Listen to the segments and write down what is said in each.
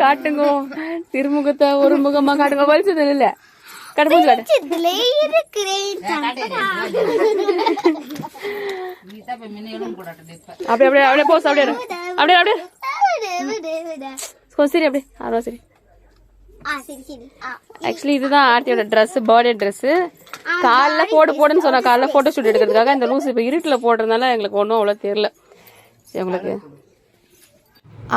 காட்டுங்க திருமுகத்தை ஒரு முகமா காட்டுங்க. வலிச்சது இல்ல கடுப்பு காட்டு. அப்படியே அப்படியே அப்படியே போஸ் அப்படியே அப்படியே அப்படியே சரி அப்படியே அதான் சரி. ஆக்சுவலி இதுதான் ஆர்த்தியோட ட்ரெஸ், பர்த்டே ட்ரெஸ். காலைல போடுன்னு சொன்னா காலைல போட்டோ ஷூட் எடுக்கிறதுக்காக. இந்த லூஸ் இப்போ இருட்டில் போடுறதுனால எங்களுக்கு ஒன்றும் அவ்வளோ தெரியல. எங்களுக்கு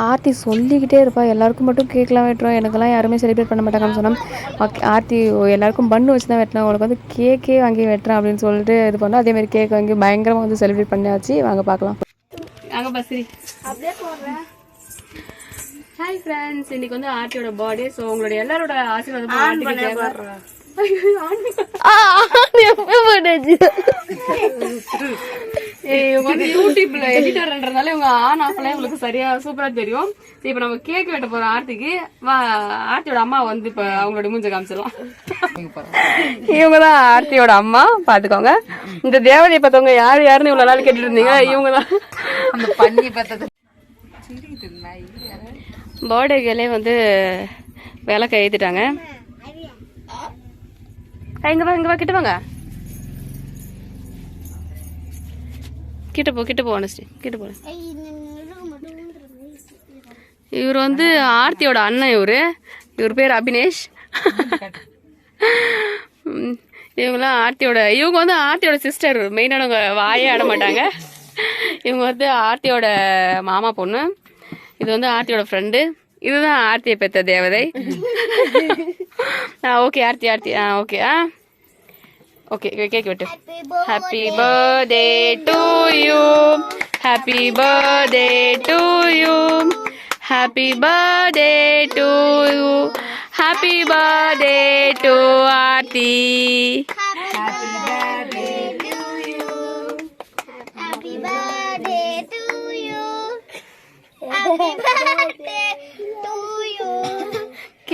ஆர்த்தி சொல்லிக்கிட்டே இருப்பா, எல்லாருக்கும் மட்டும் கேக்லாம் வெட்டுறோம், எனக்கெல்லாம் யாருமே செலிப்ரேட் பண்ண மாட்டாங்கன்னு சொன்னோம். ஆர்த்தி எல்லாருக்கும் பண்ணு வச்சு தான் வெட்டினேன், உனக்கு வந்து கேக்கே வாங்கி வெட்டுறேன் அப்படின்னு சொல்லிட்டு இது பண்ணோம். அதேமாதிரி கேக் வாங்கி பயங்கரமாக வந்து செலிப்ரேட் பண்ணியாச்சு. வாங்க பார்க்கலாம். அங்கே பஸ்ரி அப்படியே போடுறேன். ஹாய் ஃப்ரெண்ட்ஸ், இன்னைக்கு வந்து ஆர்த்தியோட பர்த்டே. ஸோ உங்களுடைய எல்லாரோட ஆசீர்வாதம் இவங்க வந்து யூடியூப்ல எடிட்டர்ன்றதுனால இவங்க ஆன் ஆஃப்ல உங்களுக்கு சரியா சூப்பரா தெரியும். இப்ப நம்ம கேக் வெட்ட போறோம் ஆர்த்திக்கு. ஆர்த்தியோட அம்மா வந்து இப்ப அவங்களோட மூஞ்ச காமிச்சிடலாம். இவங்கதான் ஆர்த்தியோட அம்மா, பாத்துக்கோங்க. இந்த தேவதையை பார்த்தவங்க யாரு யாருன்னு இவ்வளவு நாள் கேட்டுட்டு இருந்தீங்க, இவங்கதான். பர்த்டேகளே வந்து விளக்க ஏத்திட்டாங்க. இங்க வா கிட்ட வாங்க, கிட்ட போ அனஸ்டி கிட்ட போ. இவர் வந்து ஆர்த்தியோட அண்ணன். இவர் பேர் அபினேஷ். இவங்க வந்து ஆர்த்தியோட சிஸ்டர். மெயினானவங்க வாயே ஆட மாட்டாங்க. இவங்க வந்து ஆர்த்தியோட மாமா பொண்ணு. இது வந்து ஆர்த்தியோட ஃப்ரெண்டு. இதுதான் ஆர்த்தியை பெற்ற தேவதை. Okay Aarti okay okay cake வெட்டு. Happy birthday to you, happy birthday to you, happy birthday to you, happy birthday to Aarti. Happy birthday to you, happy birthday to you, happy birthday to you,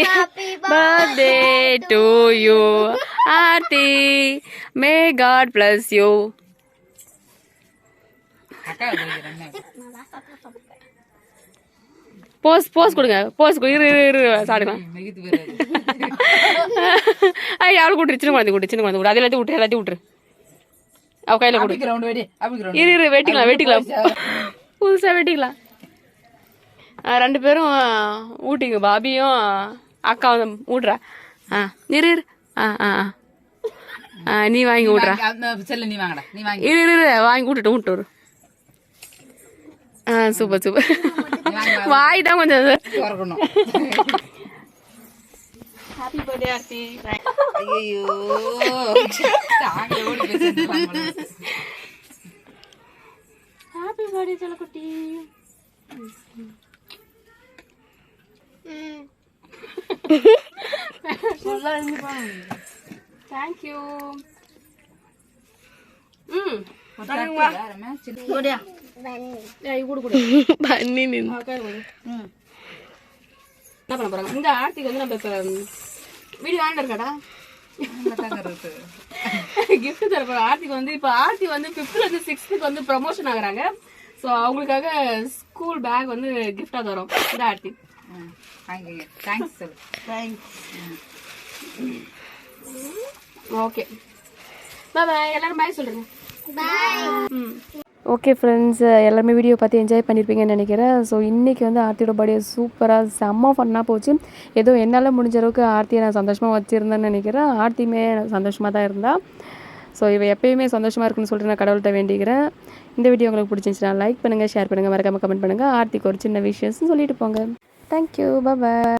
happy birthday to you Aarti, may God bless you. Pose கொடுங்க, இரு சாடுங்க. யாரும் கூட்டு சின்ன குழந்தை கூட்டு அது எல்லாத்தையும் விட்டுரு. அவ கையில கூட்டு. இரு வெட்டிக்கலாம் புதுசா வெட்டிக்கலாம். 2 பேரும் ஊட்டிங்க, பாபியும் அக்காவும் ஊட்டுறா. இரு நீ வாங்கி ஊட்டுறா. இரு வாங்கி விட்டுட்டு வரும். சூப்பர் வாய் தான் கொஞ்சம். Happy birthday Aarthi. ஐயோ ஹாப்பி பர்த்டே செல்லக்குட்டி. Thank you. பண்ணி நின்னு என்ன பண்ண போறாங்க? இந்த ஆர்த்திக்கு வந்து நம்ம இப்ப வீடியோ ஆன் இருக்காடா, கிஃப்ட் தர போறோம் ஆர்த்திக்கு வந்து. இப்ப ஆர்த்தி வந்து 5th இருந்து 6th வந்து ப்ரமோஷன் ஆகுறாங்க. ஸோ அவங்களுக்காக ஸ்கூல் பேக் வந்து கிஃப்டா தரோம். இந்த ஆர்த்தி ஓகே பாய். எல்லாரும் பாய் சொல்லுங்க. ஓகே ஃப்ரெண்ட்ஸ், எல்லாருமே வீடியோ பார்த்து என்ஜாய் பண்ணியிருப்பீங்கன்னு நினைக்கிறேன். ஸோ இன்றைக்கி வந்து ஆர்த்தியோட பர்த்டே சூப்பராக செம்ம ஃபன்னாக போச்சு. ஏதோ என்னால் முடிஞ்ச அளவுக்கு ஆர்த்தியை நான் சந்தோஷமாக வச்சுருந்தேன்னு நினைக்கிறேன். ஆர்த்தியுமே சந்தோஷமாக தான் இருந்தா. ஸோ இவ எப்பயுமே சந்தோஷமாக இருக்குன்னு சொல்லிட்டு நான் கடவுள்கிட்ட வேண்டிக்கிறேன். இந்த வீடியோ உங்களுக்கு பிடிச்சிருந்துச்சுன்னா லைக் பண்ணுங்கள், ஷேர் பண்ணுங்கள், மறக்காமல் கமெண்ட் பண்ணுங்கள். ஆர்த்திக்கு ஒரு சின்ன விஷயம்னு சொல்லிட்டு போங்க. தேங்க்யூ, பாய்.